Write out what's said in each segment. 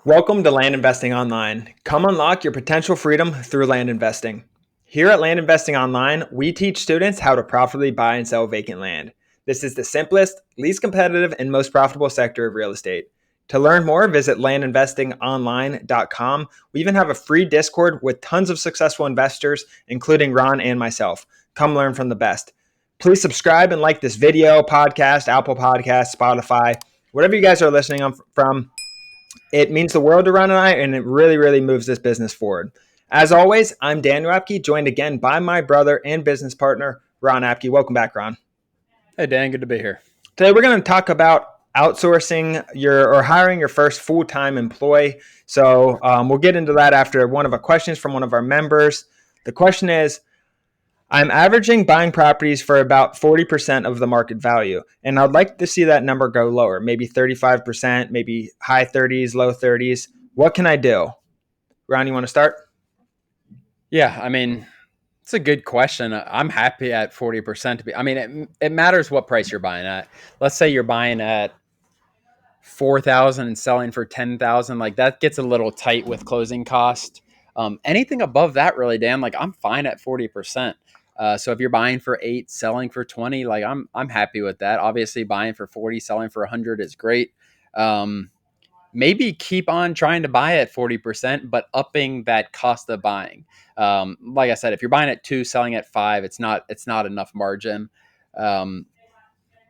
Welcome to Land Investing Online. Come unlock your potential freedom through land investing. Here at Land Investing Online, we teach students how to profitably buy and sell vacant land. This is the simplest, least competitive, and most profitable sector of real estate. To learn more, visit landinvestingonline.com. We even have a free Discord with tons of successful investors, including Ron and myself. Come learn from the best. Please subscribe and like this video, podcast, Apple Podcast, Spotify, whatever you guys are listening from. It means the world to Ron and I, and it really, really moves this business forward. As always, I'm Daniel Apke, joined again by my brother and business partner, Ron Apke. Welcome back, Ron. Hey, Dan, good to be here. Today, we're going to talk about outsourcing or hiring your first full-time employee. So we'll get into that after one of the questions from one of our members. The question is, I'm averaging buying properties for about 40% of the market value, and I'd like to see that number go lower, maybe 35%, maybe high 30s, low 30s. What can I do? Ron, you want to start? Yeah, it's a good question. I'm happy at 40% to be. It matters what price you're buying at. Let's say you're buying at 4,000 and selling for 10,000. Like that gets a little tight with closing cost. Anything above that, really, Dan. Like I'm fine at 40%. So if you're buying for 8, selling for 20, like I'm happy with that. Obviously, buying for 40, selling for 100 is great. Maybe keep on trying to buy at 40%, but upping that cost of buying. Like I said, if you're buying at 2, selling at 5, it's not enough margin.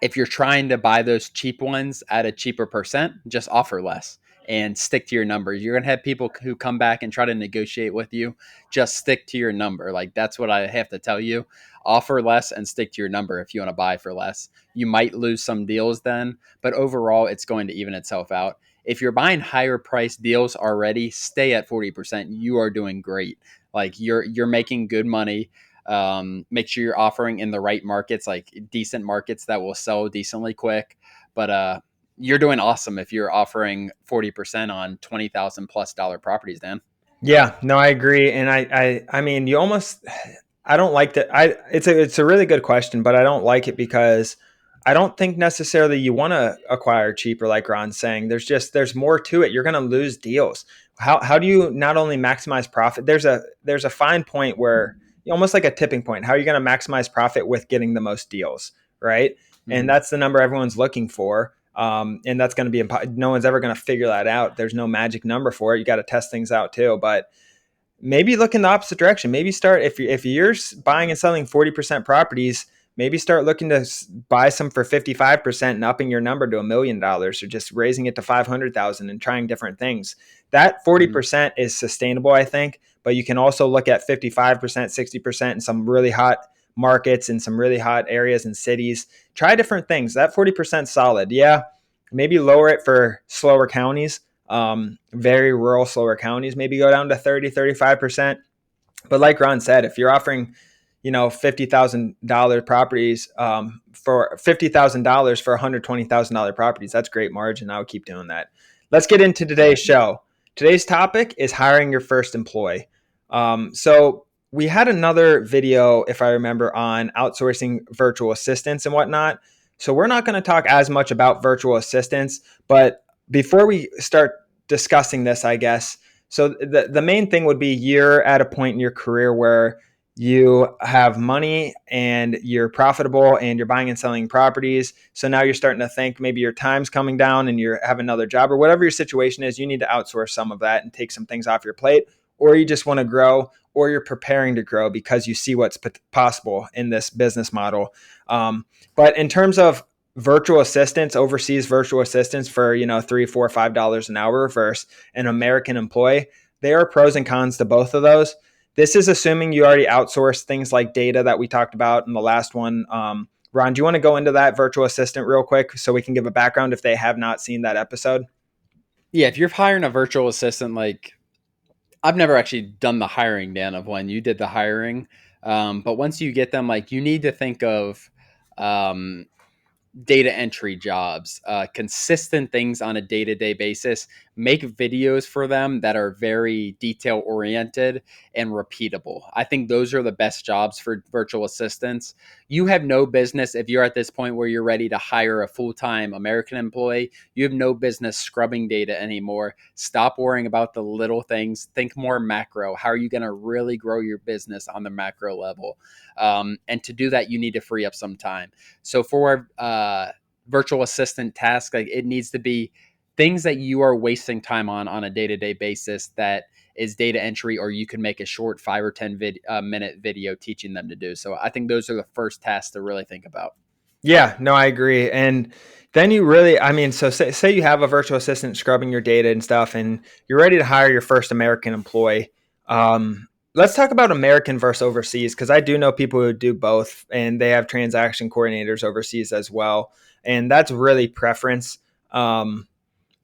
If you're trying to buy those cheap ones at a cheaper percent, just offer less and stick to your numbers. You're going to have people who come back and try to negotiate with you. Just stick to your number. Like that's what I have to tell you. Offer less and stick to your number if you want to buy for less. You might lose some deals then, but overall it's going to even itself out. If you're buying higher price deals already, stay at 40%. You are doing great. Like you're making good money. Make sure you're offering in the right markets, like decent markets that will sell decently quick. But you're doing awesome if you're offering 40% on $20,000+ properties, Dan. Yeah, no, I agree, and I mean, you almost, I don't like that. It's a really good question, but I don't like it because I don't think necessarily you want to acquire cheaper, like Ron's saying. There's more to it. You're going to lose deals. How do you not only maximize profit? There's a fine point where almost like a tipping point. How are you going to maximize profit with getting the most deals, right? And Mm-hmm. that's the number everyone's looking for. And that's going to be no one's ever going to figure that out. There's no magic number for it. You got to test things out too. But maybe look in the opposite direction. Maybe start if you're buying and selling 40% properties. Maybe start looking to buy some for 55% and upping your number to $1 million, or just raising it to 500,000 and trying different things. That Mm-hmm. 40% is sustainable, I think. But you can also look at 55%, 60% in some really hot markets in some really hot areas and cities. Try different things. That 40% solid. Yeah, maybe lower it for slower counties, very rural, slower counties, maybe go down to 30, 35%. But like Ron said, if you're offering, $50,000 properties for $50,000 for $120,000 properties, that's great margin. I would keep doing that. Let's get into today's show. Today's topic is hiring your first employee. So we had another video, if I remember, on outsourcing virtual assistants and whatnot. So we're not going to talk as much about virtual assistants, but before we start discussing this, I guess, so the main thing would be you're at a point in your career where you have money and you're profitable and you're buying and selling properties. So now you're starting to think maybe your time's coming down and you have another job or whatever your situation is, you need to outsource some of that and take some things off your plate, or you just want to grow, or you're preparing to grow because you see what's possible in this business model. But in terms of virtual assistants, overseas virtual assistants for, $3, $4, $5 an hour versus an American employee, there are pros and cons to both of those. This is assuming you already outsource things like data that we talked about in the last one. Ron, do you want to go into that virtual assistant real quick so we can give a background if they have not seen that episode? Yeah, if you're hiring a virtual assistant, like I've never actually done the hiring, Dan, of when you did the hiring. But once you get them, like you need to think of um, data entry jobs, consistent things on a day-to-day basis. Make videos for them that are very detail oriented and repeatable. I think those are the best jobs for virtual assistants. You have no business, if you're at this point where you're ready to hire a full-time American employee, you have no business scrubbing data anymore. Stop worrying about the little things. Think more macro. How are you going to really grow your business on the macro level? And to do that, you need to free up some time. So for virtual assistant tasks, like it needs to be things that you are wasting time on a day-to-day basis that is data entry, or you can make a short 5 or 10 minute video teaching them to do. So I think those are the first tasks to really think about. Yeah, no, I agree. And then you really, I mean, so say you have a virtual assistant scrubbing your data and stuff, and you're ready to hire your first American employee. Let's talk about American versus overseas, because I do know people who do both, and they have transaction coordinators overseas as well. And that's really preference,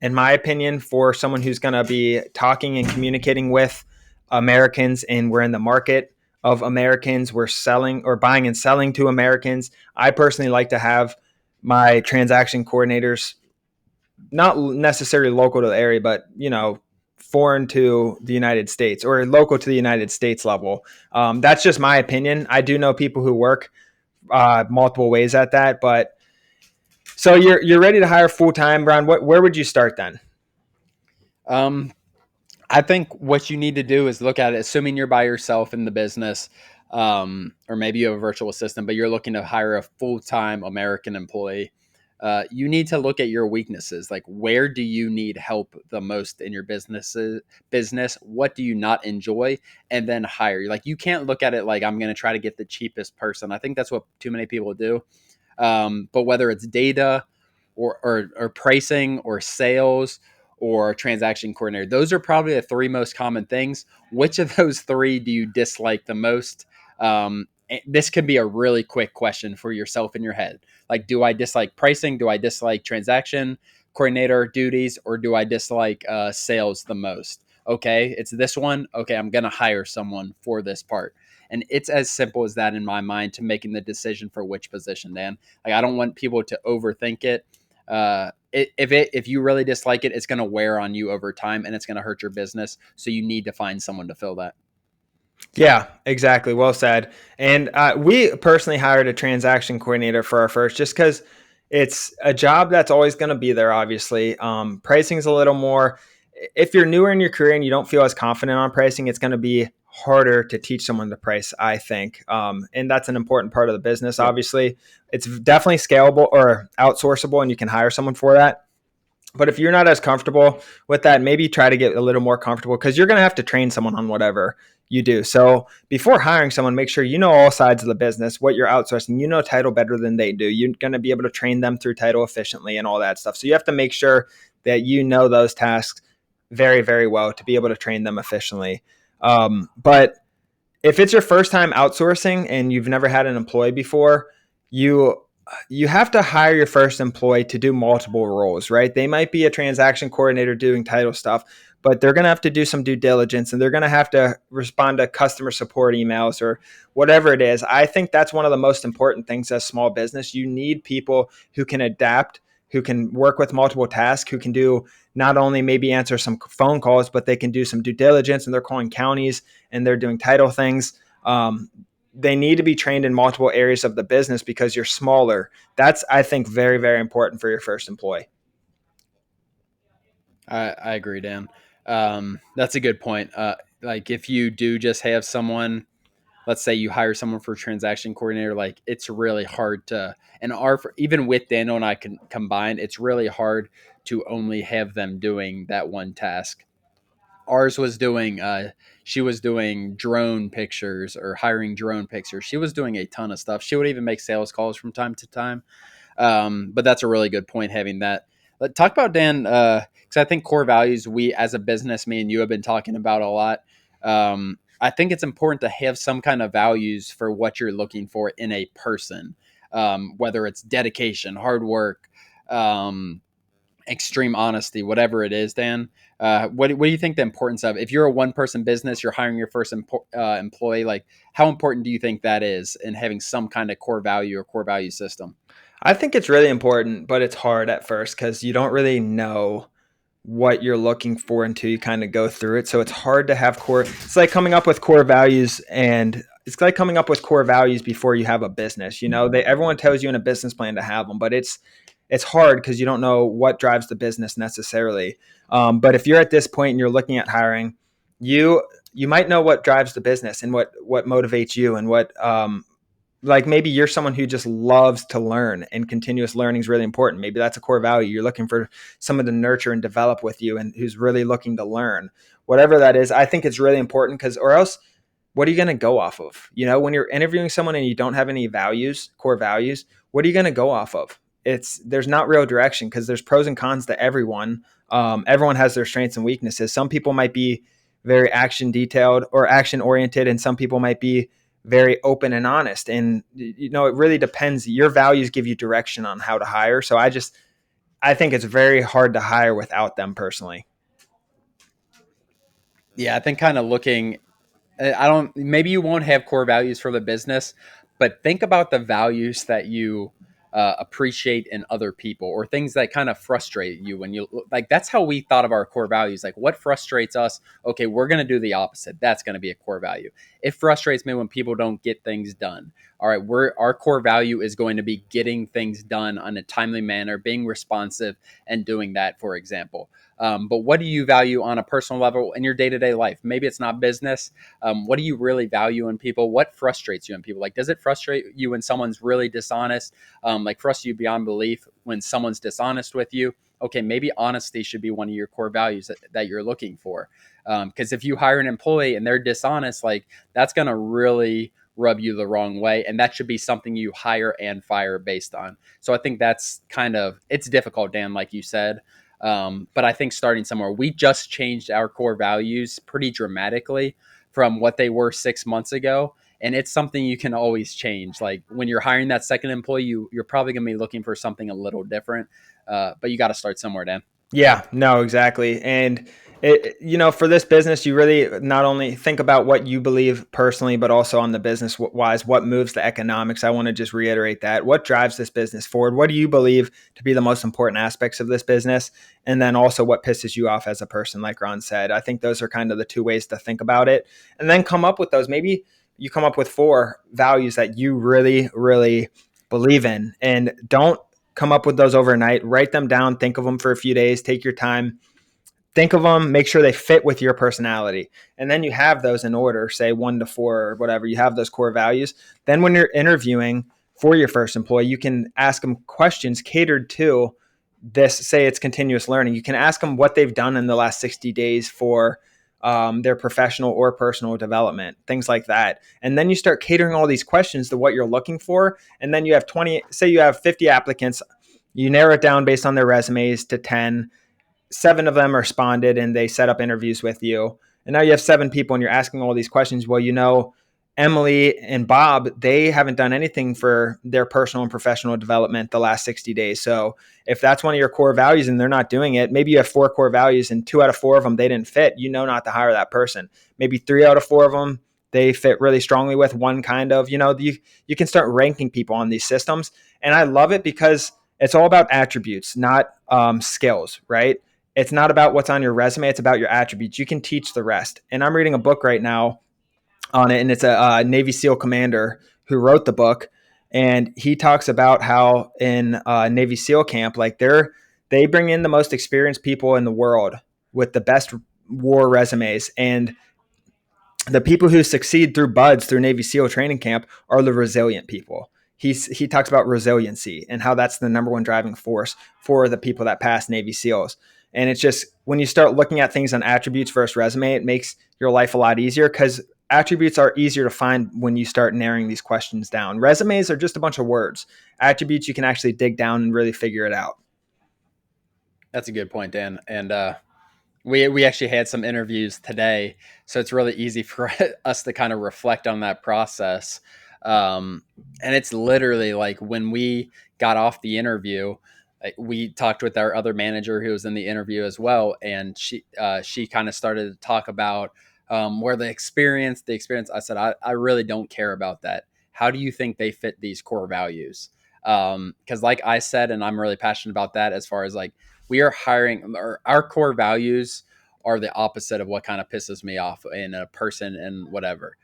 in my opinion, for someone who's going to be talking and communicating with Americans, and we're in the market of Americans. We're selling or buying and selling to Americans. I personally like to have my transaction coordinators not necessarily local to the area, but foreign to the United States or local to the United States level. That's just my opinion. I do know people who work multiple ways at that, but so you're ready to hire full time, Brian. Where would you start then? Um, I think what you need to do is look at it, assuming you're by yourself in the business, or maybe you have a virtual assistant, but you're looking to hire a full-time American employee. You need to look at your weaknesses. Like, where do you need help the most in your business? What do you not enjoy? And then hire. Like, you can't look at it like, I'm going to try to get the cheapest person. I think that's what too many people do. But whether it's data or pricing or sales or transaction coordinator, those are probably the three most common things. Which of those three do you dislike the most? This could be a really quick question for yourself in your head. Like, do I dislike pricing? Do I dislike transaction coordinator duties? Or do I dislike sales the most? Okay, it's this one. Okay, I'm going to hire someone for this part. And it's as simple as that in my mind to making the decision for which position, Dan. Like, I don't want people to overthink it. If you really dislike it, it's going to wear on you over time, and it's going to hurt your business. So you need to find someone to fill that. Yeah, exactly. Well said. And we personally hired a transaction coordinator for our first, just because it's a job that's always going to be there. Obviously, pricing is a little more. If you're newer in your career and you don't feel as confident on pricing, it's going to be harder to teach someone to price, I think. And that's an important part of the business. Yep. Obviously, it's definitely scalable or outsourceable, and you can hire someone for that. But if you're not as comfortable with that, maybe try to get a little more comfortable, because you're going to have to train someone on whatever you do. So before hiring someone, make sure you know all sides of the business, what you're outsourcing. You know title better than they do. You're going to be able to train them through title efficiently and all that stuff. So you have to make sure that you know those tasks very, very well to be able to train them efficiently. But if it's your first time outsourcing and you've never had an employee before, you have to hire your first employee to do multiple roles, right? They might be a transaction coordinator doing title stuff, but they're going to have to do some due diligence, and they're going to have to respond to customer support emails or whatever it is. I think that's one of the most important things as small business. You need people who can adapt, who can work with multiple tasks, who can do not only maybe answer some phone calls, but they can do some due diligence, and they're calling counties and they're doing title things. They need to be trained in multiple areas of the business because you're smaller. That's, I think, very, very important for your first employee. I agree, Dan. That's a good point. Like, if you do just have someone, let's say you hire someone for transaction coordinator, like, it's really hard to, and even with Daniel and I combined, it's really hard to only have them doing that one task. Ours was doing, she was doing drone pictures or hiring drone pictures. She was doing a ton of stuff. She would even make sales calls from time to time. But that's a really good point, having that. Talk about, Dan, because I think core values, we as a business, me and you have been talking about a lot. I think it's important to have some kind of values for what you're looking for in a person, whether it's dedication, hard work, extreme honesty, whatever it is, Dan. What do you think the importance of, if you're a one person business, you're hiring your first employee, like, how important do you think that is in having some kind of core value or core value system? I think it's really important, but it's hard at first because you don't really know what you're looking for until you kind of go through it. So it's hard to have core. It's like coming up with core values, and it's like coming up with core values before you have a business. Everyone tells you in a business plan to have them, but it's hard because you don't know what drives the business necessarily. But if you're at this point and you're looking at hiring, you you might know what drives the business and what motivates you and what like maybe you're someone who just loves to learn and continuous learning is really important. Maybe that's a core value. You're looking for someone to nurture and develop with you and who's really looking to learn. Whatever that is, I think it's really important because or else what are you going to go off of? When you're interviewing someone and you don't have any values, core values, what are you going to go off of? There's not real direction because there's pros and cons to everyone. Everyone has their strengths and weaknesses. Some people might be very action detailed or action oriented, and some people might be very open and honest. And it really depends. Your values give you direction on how to hire. So I think it's very hard to hire without them personally. Yeah, I think kind of looking, I don't, maybe you won't have core values for the business, but think about the values that you appreciate in other people or things that kind of frustrate you when you like, that's how we thought of our core values. Like what frustrates us? Okay, we're going to do the opposite. That's going to be a core value. It frustrates me when people don't get things done. All right, our core value is going to be getting things done on a timely manner, being responsive and doing that, for example. But what do you value on a personal level in your day-to-day life? Maybe it's not business. What do you really value in people? What frustrates you in people? Like, does it frustrate you when someone's really dishonest? Like, frustrate you beyond belief when someone's dishonest with you? Okay, maybe honesty should be one of your core values that you're looking for. Because if you hire an employee and they're dishonest, like that's going to really rub you the wrong way. And that should be something you hire and fire based on. So I think that's it's difficult, Dan, like you said. But I think starting somewhere, we just changed our core values pretty dramatically from what they were 6 months ago. And it's something you can always change. Like when you're hiring that second employee, you're probably going to be looking for something a little different. But you got to start somewhere, Dan. Yeah, no, exactly. And for this business, you really not only think about what you believe personally, but also on the business wise, what moves the economics. I want to just reiterate that. What drives this business forward? What do you believe to be the most important aspects of this business? And then also what pisses you off as a person, like Ron said. I think those are kind of the two ways to think about it. And then come up with those. Maybe you come up with 4 values that you really, really believe in, and don't come up with those overnight. Write them down, think of them for a few days, take your time, think of them, make sure they fit with your personality. And then you have those in order, say 1 to 4 or whatever. You have those core values. Then when you're interviewing for your first employee, you can ask them questions catered to this. Say it's continuous learning. You can ask them what they've done in the last 60 days for their professional or personal development, things like that. And then you start catering all these questions to what you're looking for. And then you have 20, say you have 50 applicants, you narrow it down based on their resumes to 10. 7 of them responded and they set up interviews with you. And now you have 7 people and you're asking all these questions. Well, Emily and Bob, they haven't done anything for their personal and professional development the last 60 days. So if that's one of your core values and they're not doing it, maybe you have 4 core values and 2 out of 4 of them, they didn't fit, not to hire that person. Maybe 3 out of 4 of them, they fit really strongly with one kind of, you can start ranking people on these systems. And I love it because it's all about attributes, not skills, right? It's not about what's on your resume. It's about your attributes. You can teach the rest. And I'm reading a book right now on it, and it's a Navy SEAL commander who wrote the book, and he talks about how in Navy SEAL camp, like they bring in the most experienced people in the world with the best war resumes, and the people who succeed through BUDS, through Navy SEAL training camp, are the resilient people. He talks about resiliency and how that's the number one driving force for the people that pass Navy SEALs. And it's just when you start looking at things on attributes versus resume, it makes your life a lot easier because attributes are easier to find when you start narrowing these questions down. Resumes are just a bunch of words. Attributes, you can actually dig down and really figure it out. That's a good point, Dan. And we actually had some interviews today, so it's really easy for us to kind of reflect on that process. And it's literally like when we got off the interview, we talked with our other manager who was in the interview as well, and she kind of started to talk about where the experience. I said, I really don't care about that. How do you think they fit these core values? Because like I said, and I'm really passionate about that, as far as like we are hiring, our core values are the opposite of what kind of pisses me off in a person and whatever.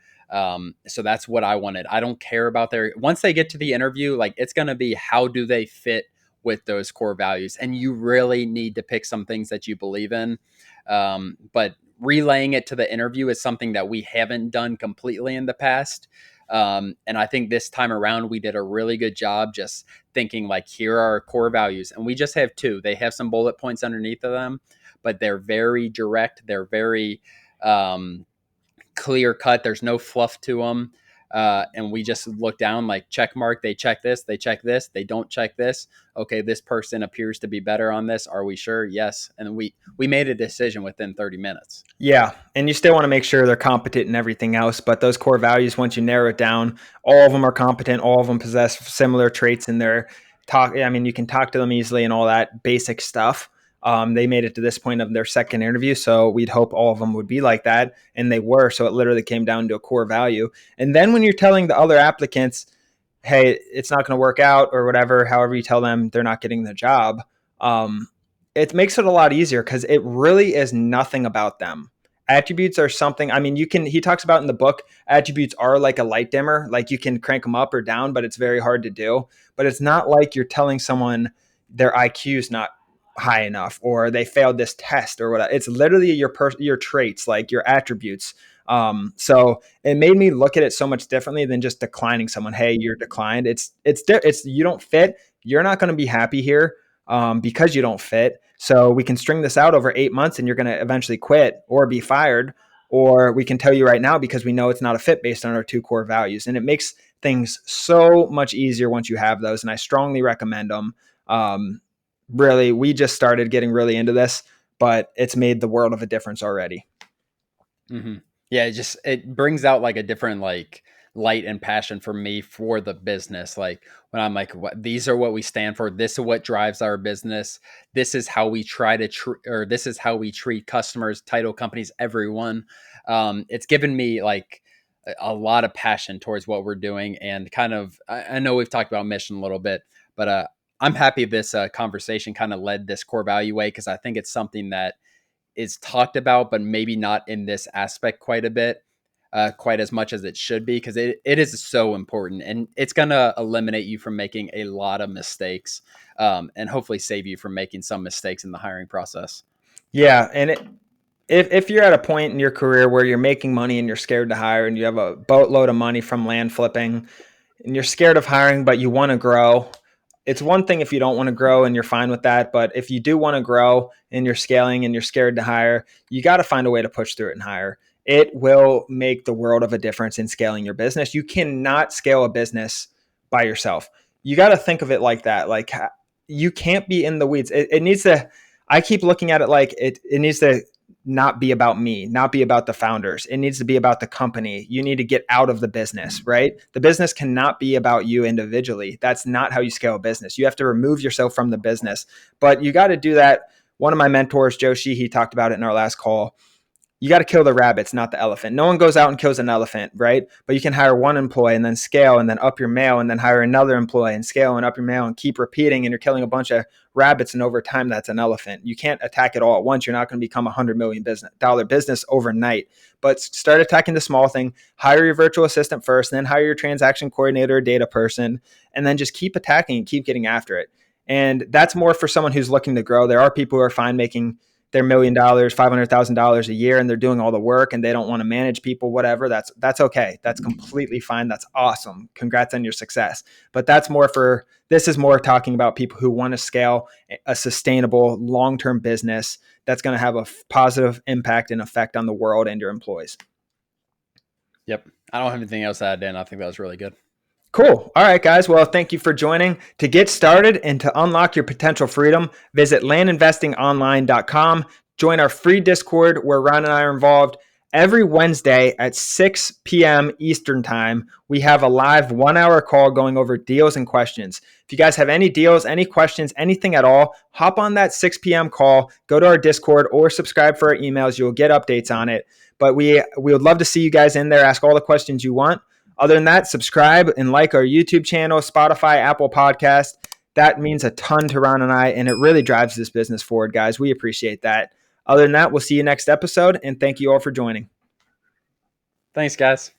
So that's what I wanted. I don't care about once they get to the interview, like it's going to be how do they fit with those core values. And you really need to pick some things that you believe in. But relaying it to the interview is something that we haven't done completely in the past. And I think this time around, we did a really good job just thinking like, here are our core values. And we just have two. They have some bullet points underneath of them, but they're very direct. They're very clear cut. There's no fluff to them. And we just look down like check mark. They check this. They check this. They don't check this. Okay, this person appears to be better on this. Are we sure? Yes. And we made a decision within 30 minutes. Yeah. And you still want to make sure they're competent in everything else. But those core values, once you narrow it down, all of them are competent. All of them possess similar traits in their talk. I mean, you can talk to them easily and all that basic stuff. They made it to this point of their second interview. So we'd hope all of them would be like that. And they were. So it literally came down to a core value. And then when you're telling the other applicants, hey, it's not going to work out or whatever, however you tell them they're not getting the job, it makes it a lot easier because it really is nothing about them. Attributes are something, I mean, he talks about in the book, attributes are like a light dimmer, like you can crank them up or down, but it's very hard to do. But it's not like you're telling someone their IQ is not high enough or they failed this test or whatever. It's literally your traits, like your attributes. So it made me look at it so much differently than just declining someone. Hey, you're declined. It's you don't fit. You're not going to be happy here because you don't fit. So we can string this out over 8 months and you're going to eventually quit or be fired. Or we can tell you right now because we know it's not a fit based on our two core values. And it makes things so much easier once you have those. And I strongly recommend them. Really, we just started getting really into this, but it's made the world of a difference already. Mm-hmm. Yeah, it brings out like a different like light and passion for me for the business. Like when I'm like, these are what we stand for. This is what drives our business. This is how we try to this is how we treat customers, title companies, everyone. It's given me like a lot of passion towards what we're doing, and kind of I know we've talked about mission a little bit, but I'm happy this conversation kind of led this core value way, because I think it's something that is talked about, but maybe not in this aspect quite as much as it should be, because it is so important, and it's going to eliminate you from making a lot of mistakes, and hopefully save you from making some mistakes in the hiring process. Yeah. And if you're at a point in your career where you're making money and you're scared to hire and you have a boatload of money from land flipping and you're scared of hiring, but you want to grow, it's one thing if you don't want to grow and you're fine with that. But if you do want to grow and you're scaling and you're scared to hire, you got to find a way to push through it and hire. It will make the world of a difference in scaling your business. You cannot scale a business by yourself. You got to think of it like that. Like you can't be in the weeds. It needs to, I keep looking at it like it needs to not be about me, not be about the founders. It needs to be about the company. You need to get out of the business, right? The business cannot be about you individually. That's not how you scale a business. You have to remove yourself from the business, but you got to do that. One of my mentors, Joe Sheehy, talked about it in our last call. You got to kill the rabbits, not the elephant. No one goes out and kills an elephant, right? But you can hire one employee and then scale and then up your mail and then hire another employee and scale and up your mail and keep repeating, and you're killing a bunch of rabbits, and over time that's an elephant. You can't attack it all at once. You're not going to become $100 million business overnight. But start attacking the small thing. Hire your virtual assistant first, then hire your transaction coordinator or data person, and then just keep attacking and keep getting after it. And that's more for someone who's looking to grow. There are people who are fine making their $1 million, $500,000 a year, and they're doing all the work and they don't want to manage people, whatever. That's okay. That's completely fine. That's awesome. Congrats on your success. But this is more talking about people who want to scale a sustainable long-term business that's going to have a positive impact and effect on the world and your employees. Yep. I don't have anything else to add, Dan. I think that was really good. Cool. All right, guys. Well, thank you for joining. To get started and to unlock your potential freedom, visit landinvestingonline.com. Join our free Discord where Ron and I are involved. Every Wednesday at 6 p.m. Eastern time, we have a live 1-hour call going over deals and questions. If you guys have any deals, any questions, anything at all, hop on that 6 p.m. call, go to our Discord or subscribe for our emails. You'll get updates on it. But we would love to see you guys in there. Ask all the questions you want. Other than that, subscribe and like our YouTube channel, Spotify, Apple Podcast. That means a ton to Ron and I, and it really drives this business forward, guys. We appreciate that. Other than that, we'll see you next episode, and thank you all for joining. Thanks, guys.